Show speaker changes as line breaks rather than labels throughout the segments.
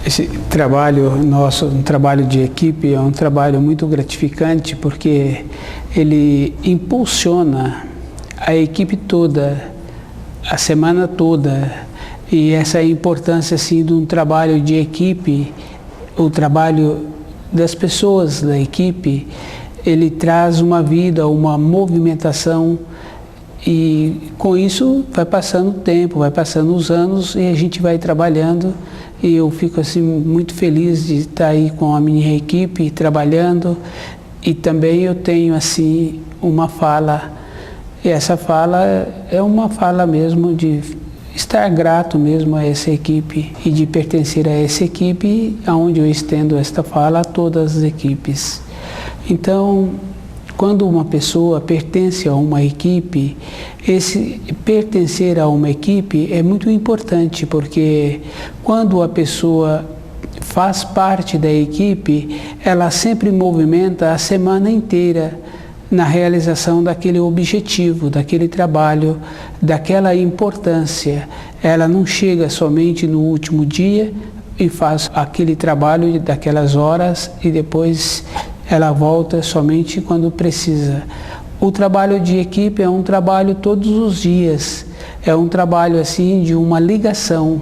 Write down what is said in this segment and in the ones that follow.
Esse trabalho nosso, um trabalho de equipe, é um trabalho muito gratificante porque ele impulsiona a equipe toda, a semana toda. E essa importância assim, de um trabalho de equipe, o trabalho das pessoas da equipe, ele traz uma vida, uma movimentação. E com isso vai passando o tempo, vai passando os anos e a gente vai trabalhando. E eu fico assim muito feliz de estar aí com a minha equipe trabalhando. E também eu tenho assim uma fala, e essa fala é uma fala mesmo de estar grato mesmo a essa equipe e de pertencer a essa equipe, aonde eu estendo esta fala a todas as equipes. Então, quando uma pessoa pertence a uma equipe, esse pertencer a uma equipe é muito importante, porque quando a pessoa faz parte da equipe, ela sempre movimenta a semana inteira na realização daquele objetivo, daquele trabalho, daquela importância. Ela não chega somente no último dia e faz aquele trabalho daquelas horas e depois ela volta somente quando precisa. O trabalho de equipe é um trabalho todos os dias, é um trabalho assim de uma ligação.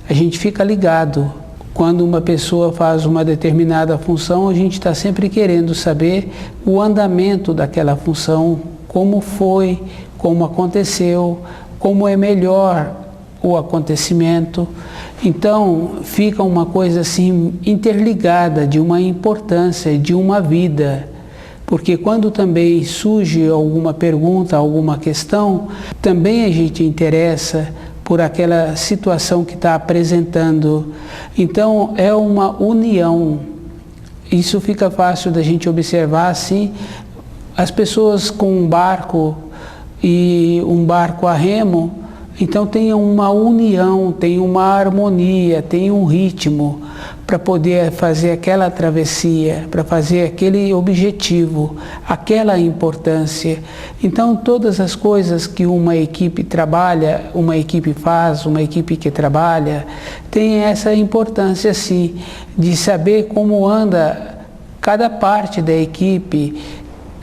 A gente fica ligado. Quando uma pessoa faz uma determinada função, a gente está sempre querendo saber o andamento daquela função, como foi, como aconteceu, como é melhor o acontecimento. Então, fica uma coisa assim interligada, de uma importância, de uma vida. Porque quando também surge alguma pergunta, alguma questão, também a gente interessa por aquela situação que está apresentando. Então, é uma união. Isso fica fácil da gente observar assim, as pessoas com um barco e um barco a remo, então tem uma união, tem uma harmonia, tem um ritmo para poder fazer aquela travessia, para fazer aquele objetivo, aquela importância. Então todas as coisas que uma equipe trabalha, uma equipe faz, uma equipe que trabalha, tem essa importância sim, de saber como anda cada parte da equipe,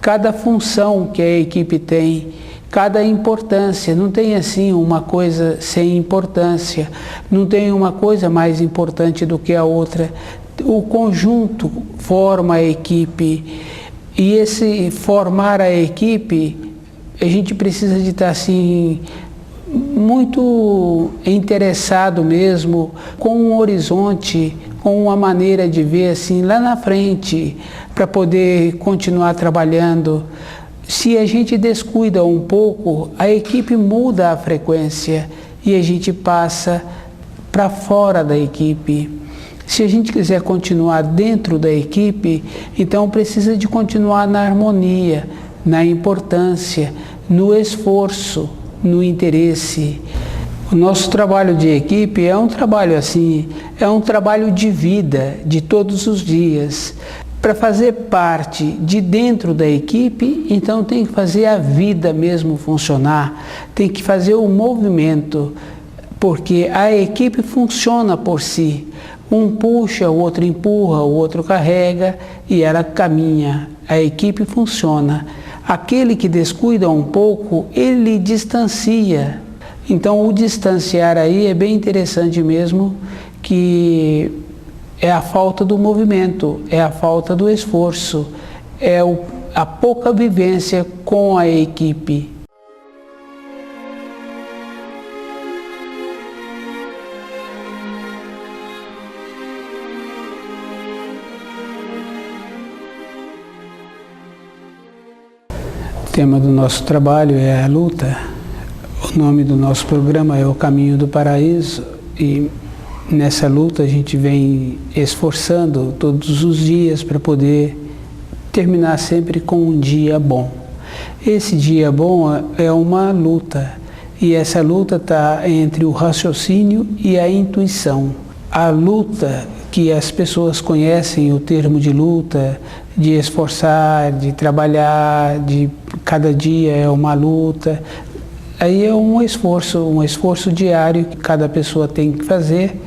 cada função que a equipe tem, cada importância. Não tem assim uma coisa sem importância, não tem uma coisa mais importante do que a outra. O conjunto forma a equipe, e esse formar a equipe, a gente precisa de estar assim muito interessado mesmo, com um horizonte, com uma maneira de ver assim lá na frente, para poder continuar trabalhando. Se a gente descuida um pouco, a equipe muda a frequência e a gente passa para fora da equipe. Se a gente quiser continuar dentro da equipe, então precisa de continuar na harmonia, na importância, no esforço, no interesse. O nosso trabalho de equipe é um trabalho assim, é um trabalho de vida, de todos os dias. Para fazer parte de dentro da equipe, então tem que fazer a vida mesmo funcionar, tem que fazer o movimento, porque a equipe funciona por si. Um puxa, o outro empurra, o outro carrega e ela caminha. A equipe funciona. Aquele que descuida um pouco, ele distancia. Então o distanciar aí é bem interessante mesmo, que é a falta do movimento, é a falta do esforço, é a pouca vivência com a equipe. O tema do nosso trabalho é a luta. O nome do nosso programa é O Caminho do Paraíso, e nessa luta a gente vem esforçando todos os dias para poder terminar sempre com um dia bom. Esse dia bom é uma luta, e essa luta está entre o raciocínio e a intuição. A luta que as pessoas conhecem, o termo de luta, de esforçar, de trabalhar, de cada dia é uma luta. Aí é um esforço diário que cada pessoa tem que fazer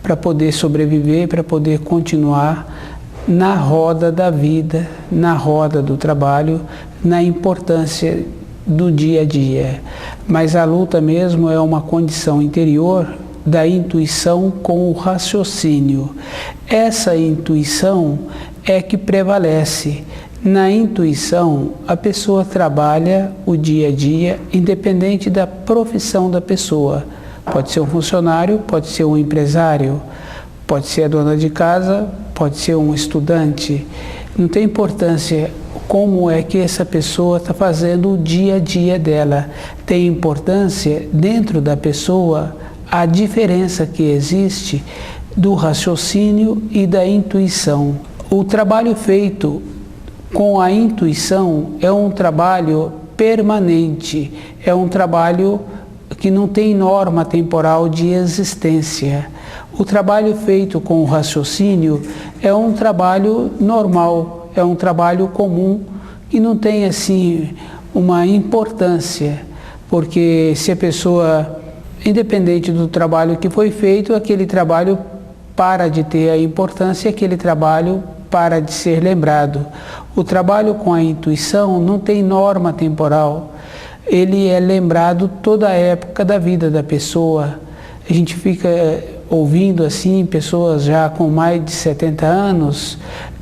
para poder sobreviver, para poder continuar na roda da vida, na roda do trabalho, na importância do dia a dia. Mas a luta mesmo é uma condição interior da intuição com o raciocínio. Essa intuição é que prevalece. Na intuição, a pessoa trabalha o dia a dia, independente da profissão da pessoa. Pode ser um funcionário, pode ser um empresário, pode ser a dona de casa, pode ser um estudante. Não tem importância como é que essa pessoa está fazendo o dia a dia dela. Tem importância dentro da pessoa a diferença que existe do raciocínio e da intuição. O trabalho feito com a intuição é um trabalho permanente, é um trabalho que não tem norma temporal de existência. O trabalho feito com o raciocínio é um trabalho normal, é um trabalho comum que não tem assim uma importância, porque se a pessoa, independente do trabalho que foi feito, aquele trabalho para de ter a importância, aquele trabalho para de ser lembrado. O trabalho com a intuição não tem norma temporal, ele é lembrado toda a época da vida da pessoa. A gente fica ouvindo assim pessoas já com mais de 70 anos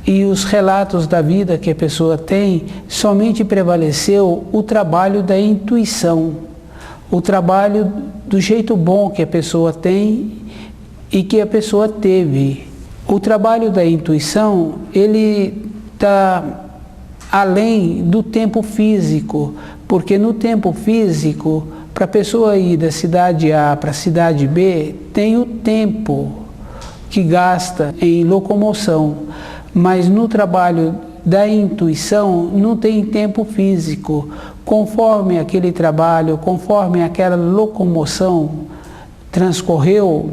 e os relatos da vida que a pessoa tem, somente prevaleceu o trabalho da intuição, o trabalho do jeito bom que a pessoa tem e que a pessoa teve. O trabalho da intuição, ele está além do tempo físico, porque no tempo físico, para a pessoa ir da cidade A para a cidade B, tem o tempo que gasta em locomoção, mas no trabalho da intuição não tem tempo físico. Conforme aquele trabalho, conforme aquela locomoção transcorreu,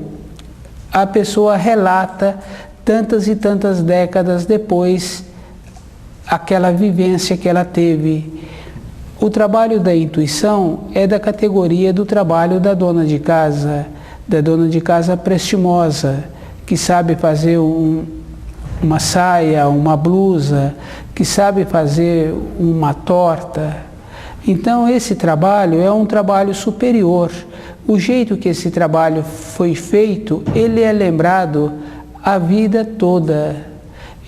a pessoa relata tantas e tantas décadas depois aquela vivência que ela teve. O trabalho da intuição é da categoria do trabalho da dona de casa prestimosa, que sabe fazer uma saia, uma blusa, que sabe fazer uma torta. Então esse trabalho é um trabalho superior. O jeito que esse trabalho foi feito, ele é lembrado a vida toda.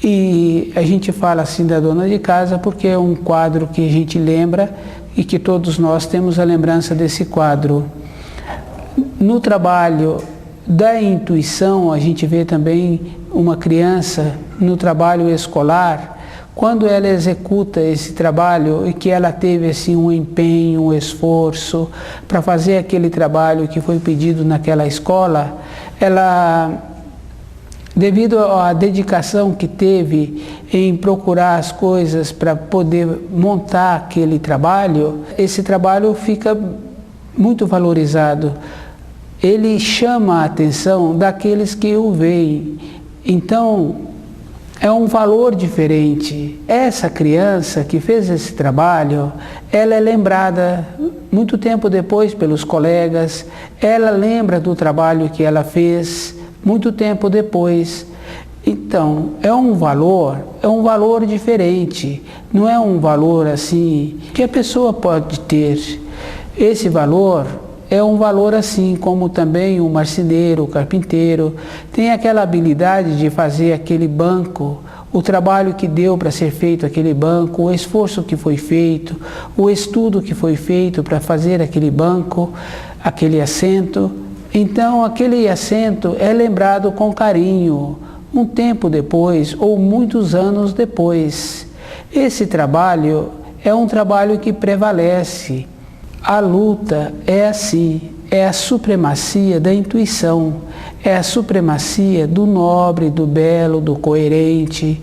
E a gente fala assim da dona de casa porque é um quadro que a gente lembra e que todos nós temos a lembrança desse quadro. No trabalho da intuição, a gente vê também uma criança no trabalho escolar, quando ela executa esse trabalho e que ela teve assim um empenho, um esforço para fazer aquele trabalho que foi pedido naquela escola, ela, devido à dedicação que teve em procurar as coisas para poder montar aquele trabalho, esse trabalho fica muito valorizado. Ele chama a atenção daqueles que o veem. Então, é um valor diferente. Essa criança que fez esse trabalho, ela é lembrada muito tempo depois pelos colegas, ela lembra do trabalho que ela fez muito tempo depois. Então, é um valor diferente, não é um valor assim que a pessoa pode ter. Esse valor é um valor assim como também o marceneiro, o carpinteiro, tem aquela habilidade de fazer aquele banco, o trabalho que deu para ser feito aquele banco, o esforço que foi feito, o estudo que foi feito para fazer aquele banco, aquele assento. Então, aquele assento é lembrado com carinho, um tempo depois ou muitos anos depois. Esse trabalho é um trabalho que prevalece. A luta é assim, é a supremacia da intuição, é a supremacia do nobre, do belo, do coerente,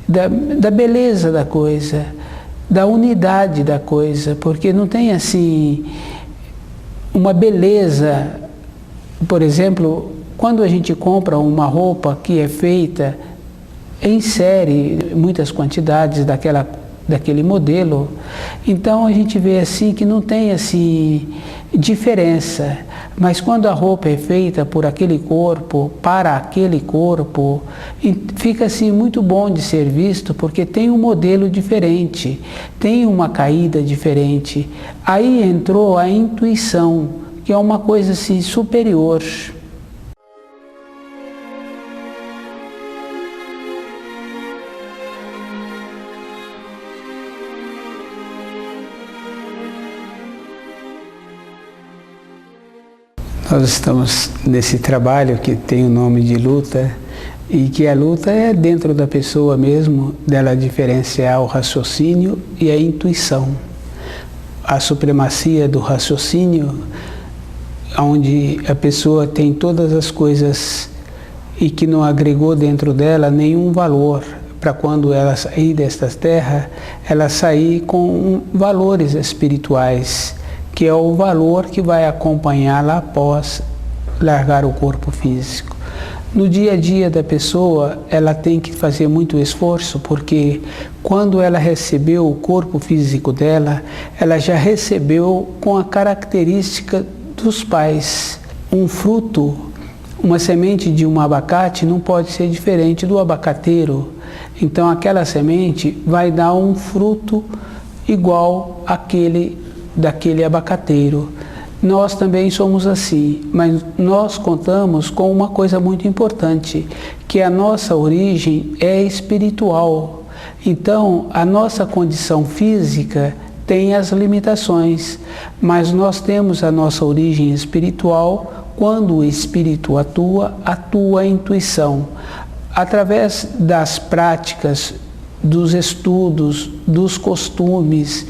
da beleza da coisa, da unidade da coisa, porque não tem assim uma beleza. Por exemplo, quando a gente compra uma roupa que é feita em série, muitas quantidades daquele modelo, então a gente vê assim que não tem assim diferença, Mas quando a roupa é feita por aquele corpo, para aquele corpo, fica assim muito bom de ser visto, porque tem um modelo diferente, tem uma caída diferente. Aí entrou a intuição, que é uma coisa assim superior. Nós estamos nesse trabalho que tem o nome de luta, e que a luta é dentro da pessoa mesmo, dela diferenciar o raciocínio e a intuição. A supremacia do raciocínio, onde a pessoa tem todas as coisas e que não agregou dentro dela nenhum valor, para quando ela sair destas terras, ela sair com valores espirituais, que é o valor que vai acompanhá-la após largar o corpo físico. No dia a dia da pessoa, ela tem que fazer muito esforço, porque quando ela recebeu o corpo físico dela, ela já recebeu com a característica dos pais. Um fruto, uma semente de um abacate não pode ser diferente do abacateiro. Então aquela semente vai dar um fruto igual daquele abacateiro. Nós também somos assim, mas nós contamos com uma coisa muito importante, que a nossa origem é espiritual. Então, a nossa condição física tem as limitações, mas nós temos a nossa origem espiritual. Quando o espírito atua a intuição. Através das práticas, dos estudos, dos costumes,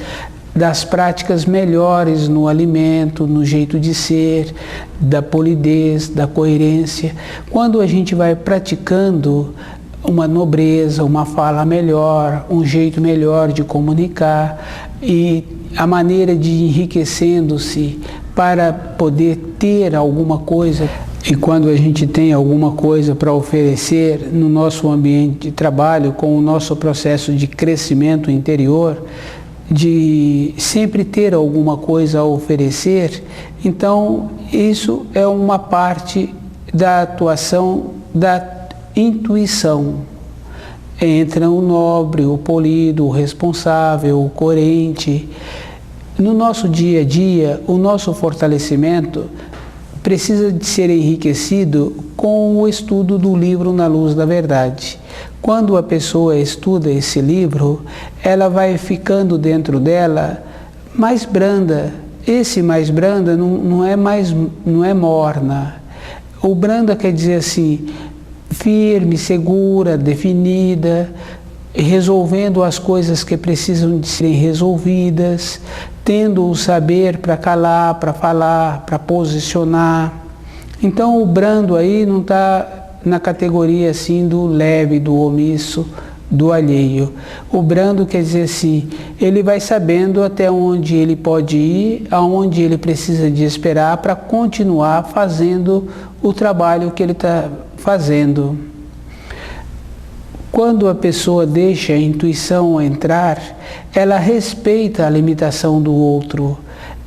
das práticas melhores no alimento, no jeito de ser, da polidez, da coerência. Quando a gente vai praticando uma nobreza, uma fala melhor, um jeito melhor de comunicar e a maneira de enriquecendo-se para poder ter alguma coisa. E quando a gente tem alguma coisa para oferecer no nosso ambiente de trabalho, com o nosso processo de crescimento interior, de sempre ter alguma coisa a oferecer, então isso é uma parte da atuação da intuição. Entra o nobre, o polido, o responsável, o coerente. No nosso dia a dia, o nosso fortalecimento precisa de ser enriquecido com o estudo do livro Na Luz da Verdade. Quando a pessoa estuda esse livro, ela vai ficando dentro dela mais branda. Esse mais branda não é morna. O branda quer dizer assim, firme, segura, definida, resolvendo as coisas que precisam de serem resolvidas, tendo o saber para calar, para falar, para posicionar. Então o brando aí não está na categoria assim do leve, do omisso, do alheio. O brando quer dizer assim, ele vai sabendo até onde ele pode ir, aonde ele precisa de esperar para continuar fazendo o trabalho que ele está fazendo. Quando a pessoa deixa a intuição entrar, ela respeita a limitação do outro.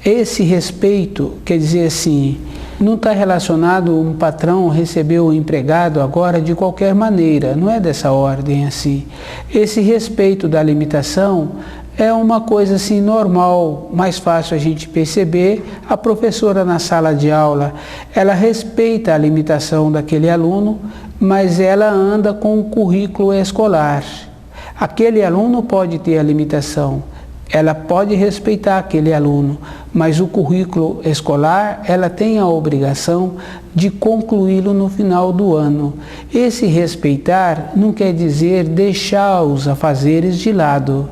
Esse respeito quer dizer assim, não está relacionado um patrão receber o empregado agora de qualquer maneira, não é dessa ordem assim. Esse respeito da limitação é uma coisa assim normal, mais fácil a gente perceber. A professora na sala de aula, ela respeita a limitação daquele aluno, mas ela anda com o currículo escolar. Aquele aluno pode ter a limitação, ela pode respeitar aquele aluno, mas o currículo escolar, ela tem a obrigação de concluí-lo no final do ano. Esse respeitar não quer dizer deixar os afazeres de lado.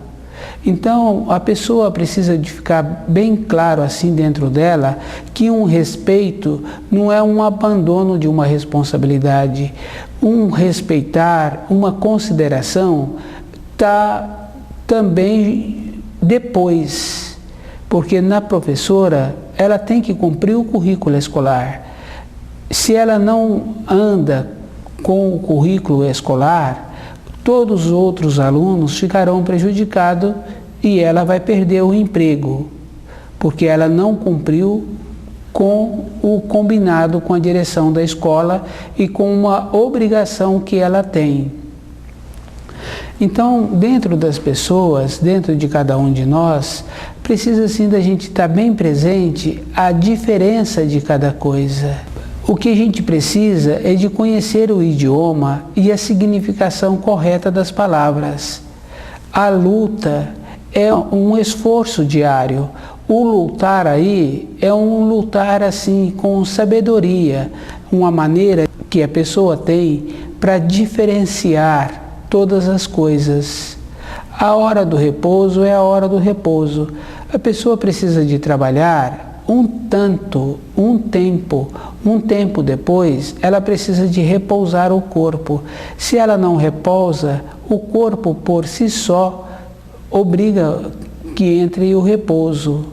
Então, a pessoa precisa de ficar bem claro assim dentro dela que um respeito não é um abandono de uma responsabilidade. Um respeitar, uma consideração está também depois, porque na professora ela tem que cumprir o currículo escolar. Se ela não anda com o currículo escolar, todos os outros alunos ficarão prejudicados e ela vai perder o emprego, porque ela não cumpriu com o combinado com a direção da escola e com uma obrigação que ela tem. Então, dentro das pessoas, dentro de cada um de nós, precisa sim da gente estar bem presente a diferença de cada coisa. O que a gente precisa é de conhecer o idioma e a significação correta das palavras. A luta é um esforço diário. O lutar aí é um lutar assim com sabedoria, uma maneira que a pessoa tem para diferenciar todas as coisas. A hora do repouso é a hora do repouso. A pessoa precisa de trabalhar um tempo depois, ela precisa de repousar o corpo. Se ela não repousa, o corpo por si só obriga que entre o repouso.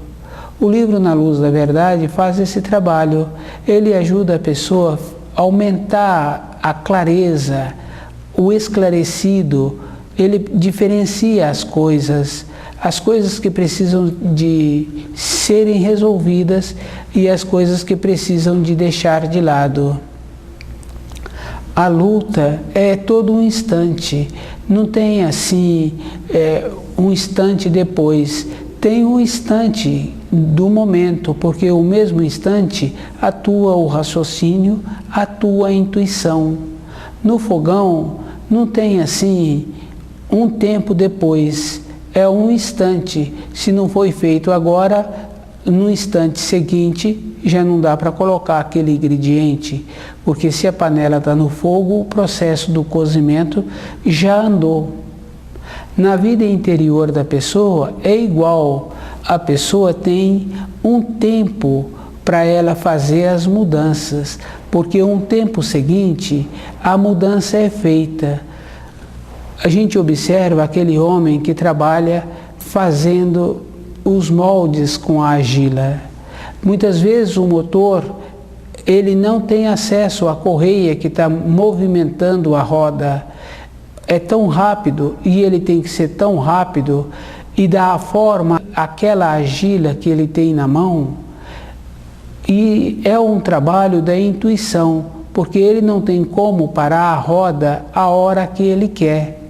O livro Na Luz da Verdade faz esse trabalho. Ele ajuda a pessoa a aumentar a clareza, o esclarecido. Ele diferencia as coisas que precisam de serem resolvidas e as coisas que precisam de deixar de lado. A luta é todo um instante, não tem assim um instante depois, tem um instante do momento, porque o mesmo instante atua o raciocínio, atua a intuição. No fogão não tem assim um tempo depois, é um instante. Se não foi feito agora, no instante seguinte já não dá para colocar aquele ingrediente, porque se a panela está no fogo, o processo do cozimento já andou. Na vida interior da pessoa é igual, a pessoa tem um tempo para ela fazer as mudanças, porque um tempo seguinte a mudança é feita. A gente observa aquele homem que trabalha fazendo os moldes com a argila. Muitas vezes o motor, ele não tem acesso à correia que está movimentando a roda. É tão rápido e ele tem que ser tão rápido e dar a forma àquela argila que ele tem na mão. E é um trabalho da intuição, porque ele não tem como parar a roda a hora que ele quer.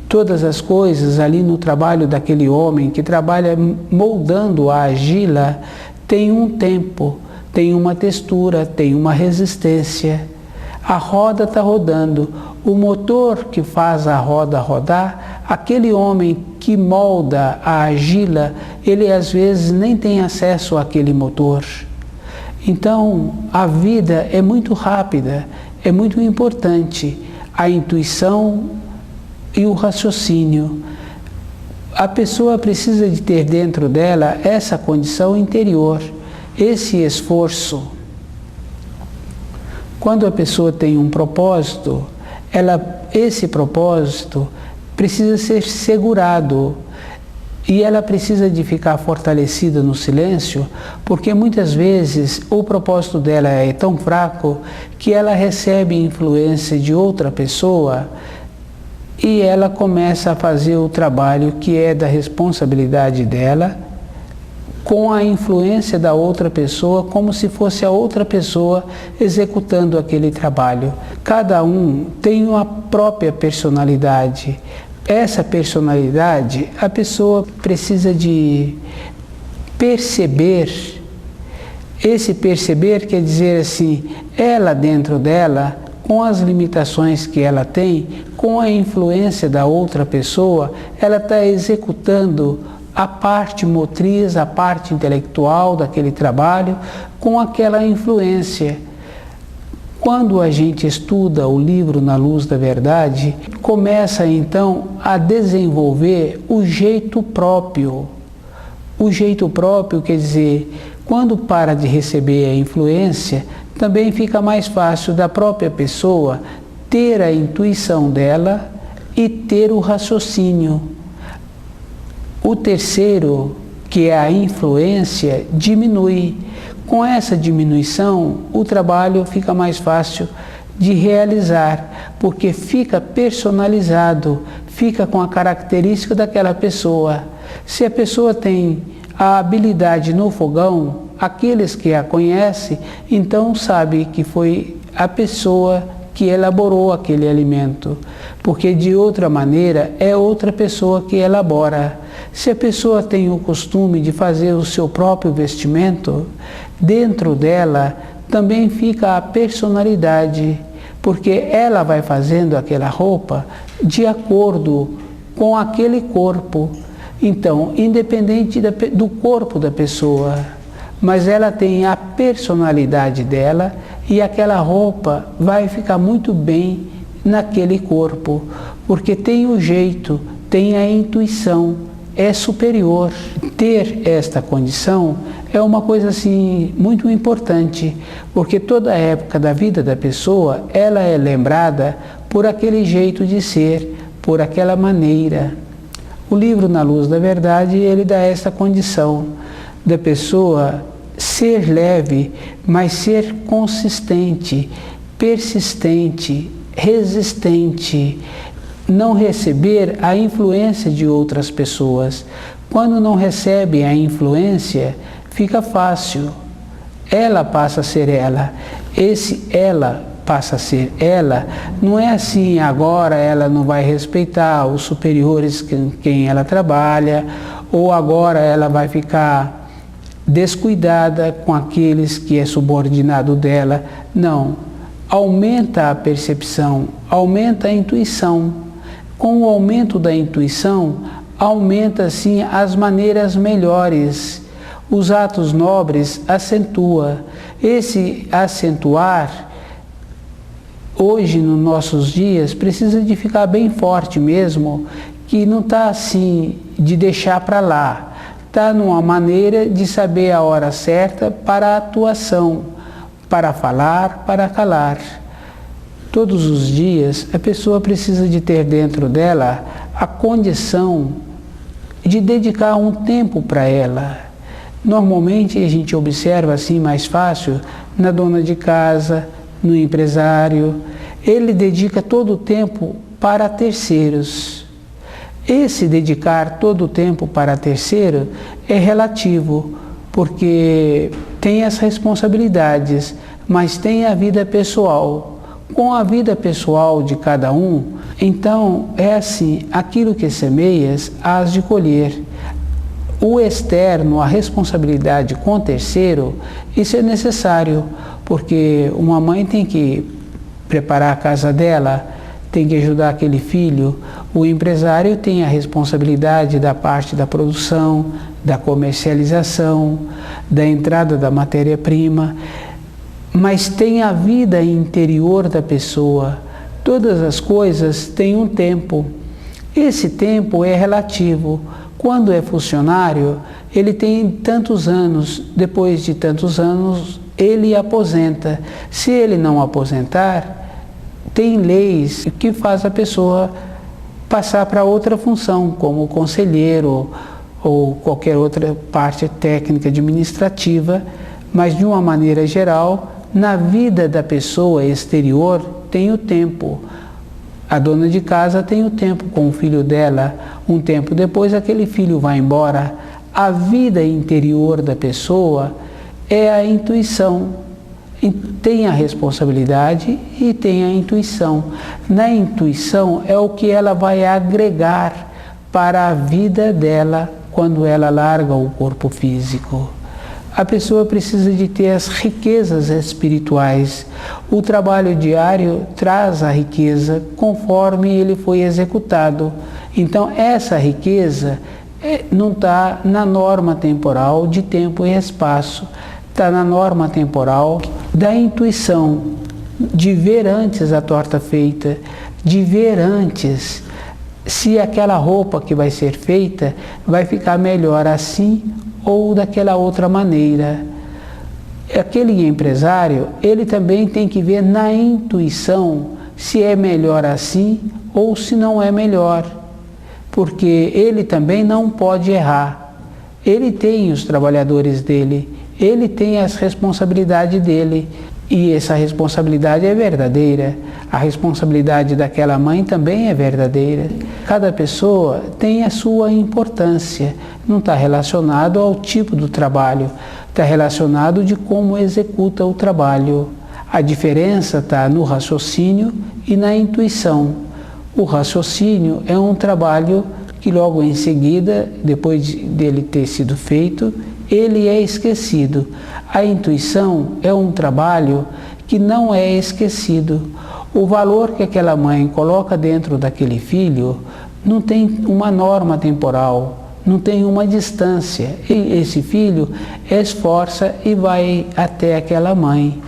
Todas as coisas ali no trabalho daquele homem que trabalha moldando a argila tem um tempo, tem uma textura, tem uma resistência. A roda está rodando. O motor que faz a roda rodar, aquele homem que molda a argila, ele às vezes nem tem acesso àquele motor. Então, a vida é muito rápida, é muito importante a intuição e o raciocínio. A pessoa precisa de ter dentro dela essa condição interior, esse esforço. Quando a pessoa tem um propósito, esse propósito precisa ser segurado e ela precisa de ficar fortalecida no silêncio, porque muitas vezes o propósito dela é tão fraco que ela recebe influência de outra pessoa e ela começa a fazer o trabalho que é da responsabilidade dela com a influência da outra pessoa, como se fosse a outra pessoa executando aquele trabalho. Cada um tem uma própria personalidade. Essa personalidade, a pessoa precisa de perceber. Esse perceber quer dizer assim, ela dentro dela, com as limitações que ela tem, com a influência da outra pessoa, ela está executando a parte motriz, a parte intelectual daquele trabalho, com aquela influência. Quando a gente estuda o livro Na Luz da Verdade, começa então a desenvolver o jeito próprio. O jeito próprio quer dizer, quando para de receber a influência, também fica mais fácil da própria pessoa ter a intuição dela e ter o raciocínio. O terceiro, que é a influência, diminui. Com essa diminuição, o trabalho fica mais fácil de realizar, porque fica personalizado, fica com a característica daquela pessoa. Se a pessoa tem a habilidade no fogão, aqueles que a conhecem, então sabe que foi a pessoa que elaborou aquele alimento, porque de outra maneira é outra pessoa que elabora. Se a pessoa tem o costume de fazer o seu próprio vestimento, dentro dela também fica a personalidade, porque ela vai fazendo aquela roupa de acordo com aquele corpo. Então, independente do corpo da pessoa, mas ela tem a personalidade dela e aquela roupa vai ficar muito bem naquele corpo, porque tem o jeito, tem a intuição, é superior. Ter esta condição é uma coisa assim muito importante, porque toda a época da vida da pessoa, ela é lembrada por aquele jeito de ser, por aquela maneira. O livro Na Luz da Verdade, ele dá essa condição da pessoa ser leve, mas ser consistente, persistente, resistente, não receber a influência de outras pessoas. Quando não recebe a influência, fica fácil. Ela passa a ser ela. Esse ela passa a ser ela, não é assim, agora ela não vai respeitar os superiores com quem ela trabalha, ou agora ela vai ficar descuidada com aqueles que é subordinado dela. Não. Aumenta a percepção, aumenta a intuição. Com o aumento da intuição, aumenta sim as maneiras melhores. Os atos nobres acentua. Esse acentuar, hoje, nos nossos dias, precisa de ficar bem forte mesmo, que não está assim de deixar para lá. Está numa maneira de saber a hora certa para a atuação, para falar, para calar. Todos os dias, a pessoa precisa de ter dentro dela a condição de dedicar um tempo para ela. Normalmente, a gente observa assim mais fácil na dona de casa, no empresário. Ele dedica todo o tempo para terceiros. Esse dedicar todo o tempo para terceiro é relativo, porque tem as responsabilidades, mas tem a vida pessoal. Com a vida pessoal de cada um, então é assim, aquilo que semeias, hás de colher. O externo, a responsabilidade com o terceiro, isso é necessário, porque uma mãe tem que preparar a casa dela, tem que ajudar aquele filho. O empresário tem a responsabilidade da parte da produção, da comercialização, da entrada da matéria-prima, mas tem a vida interior da pessoa. Todas as coisas têm um tempo. Esse tempo é relativo. Quando é funcionário, ele tem tantos anos, depois de tantos anos, ele aposenta. Se ele não aposentar, tem leis que faz a pessoa passar para outra função, como conselheiro ou qualquer outra parte técnica administrativa, mas de uma maneira geral, na vida da pessoa exterior tem o tempo. A dona de casa tem o tempo com o filho dela, um tempo depois aquele filho vai embora. A vida interior da pessoa é a intuição. Tem a responsabilidade e tem a intuição. Na intuição é o que ela vai agregar para a vida dela quando ela larga o corpo físico. A pessoa precisa de ter as riquezas espirituais. O trabalho diário traz a riqueza conforme ele foi executado. Então essa riqueza não está na norma temporal de tempo e espaço. Está na norma temporal da intuição, de ver antes a torta feita, de ver antes se aquela roupa que vai ser feita vai ficar melhor assim ou daquela outra maneira. Aquele empresário, ele também tem que ver na intuição se é melhor assim ou se não é melhor, porque ele também não pode errar. Ele tem os trabalhadores dele, ele tem as responsabilidades dele, e essa responsabilidade é verdadeira. A responsabilidade daquela mãe também é verdadeira. Cada pessoa tem a sua importância, não está relacionado ao tipo do trabalho. está relacionado de como executa o trabalho. A diferença está no raciocínio e na intuição. O raciocínio é um trabalho que logo em seguida, depois dele ter sido feito, ele é esquecido. A intuição é um trabalho que não é esquecido. O valor que aquela mãe coloca dentro daquele filho não tem uma norma temporal, não tem uma distância. E esse filho esforça e vai até aquela mãe.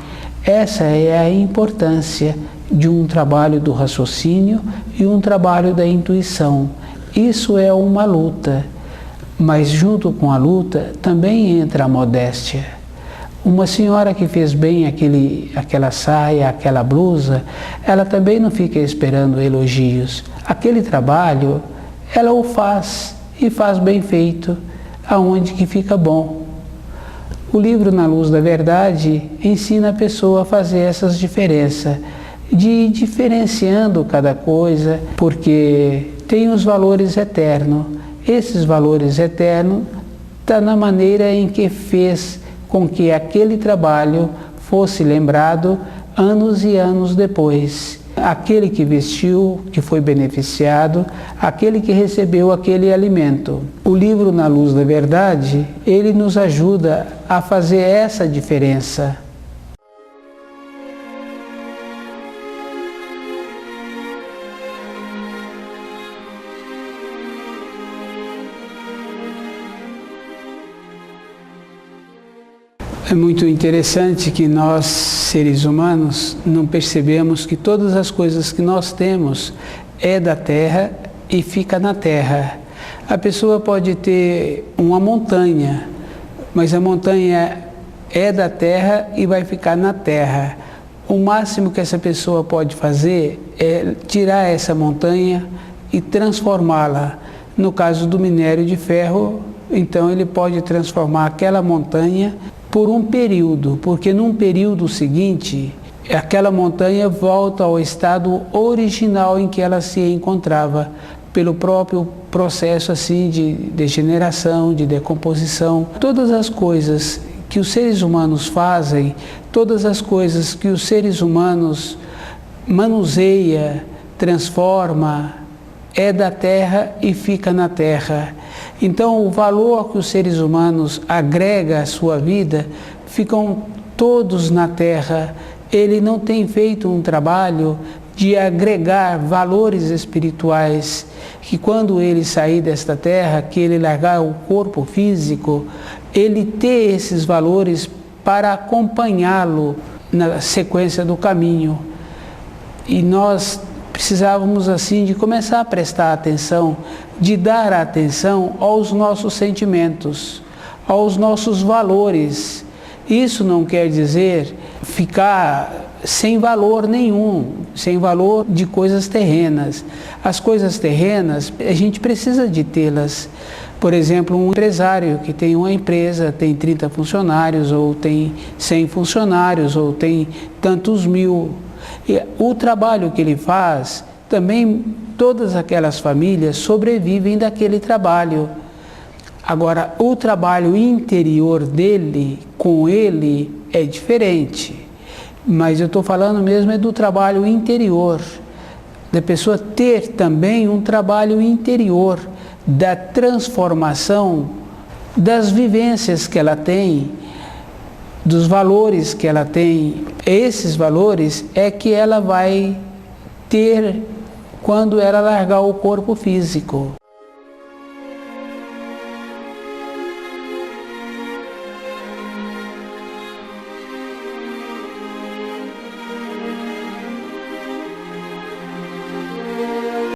Essa é a importância de um trabalho do raciocínio e um trabalho da intuição. Isso é uma luta, mas junto com a luta também entra a modéstia. Uma senhora que fez bem aquela saia, aquela blusa, ela também não fica esperando elogios. Aquele trabalho, ela o faz e faz bem feito, aonde que fica bom. O livro Na Luz da Verdade ensina a pessoa a fazer essas diferenças, de ir diferenciando cada coisa, porque tem os valores eternos. Esses valores eternos estão na maneira em que fez com que aquele trabalho fosse lembrado anos e anos depois. Aquele que vestiu, que foi beneficiado, aquele que recebeu aquele alimento. O livro Na Luz da Verdade, ele nos ajuda a fazer essa diferença. É muito interessante que nós, seres humanos, não percebemos que todas as coisas que nós temos é da terra e fica na terra. A pessoa pode ter uma montanha, mas a montanha é da terra e vai ficar na terra. O máximo que essa pessoa pode fazer é tirar essa montanha e transformá-la. No caso do minério de ferro, então ele pode transformar aquela montanha por um período, porque num período seguinte, aquela montanha volta ao estado original em que ela se encontrava, pelo próprio processo assim de degeneração, de decomposição. Todas as coisas que os seres humanos fazem, todas as coisas que os seres humanos manuseia, transforma, é da terra e fica na terra. Então, o valor que os seres humanos agregam à sua vida ficam todos na terra. Ele não tem feito um trabalho de agregar valores espirituais, que quando ele sair desta terra, que ele largar o corpo físico, ele ter esses valores para acompanhá-lo na sequência do caminho. E nós precisávamos assim de começar a prestar atenção, de dar atenção aos nossos sentimentos, aos nossos valores. Isso não quer dizer ficar sem valor nenhum, sem valor de coisas terrenas. As coisas terrenas, a gente precisa de tê-las. Por exemplo, um empresário que tem uma empresa, tem 30 funcionários, ou tem 100 funcionários, ou tem tantos mil. E o trabalho que ele faz, também todas aquelas famílias sobrevivem daquele trabalho. Agora, o trabalho interior dele, com ele, é diferente. Mas eu estou falando mesmo é do trabalho interior, da pessoa ter também um trabalho interior, da transformação das vivências que ela tem, dos valores que ela tem. Esses valores é que ela vai ter quando ela largar o corpo físico.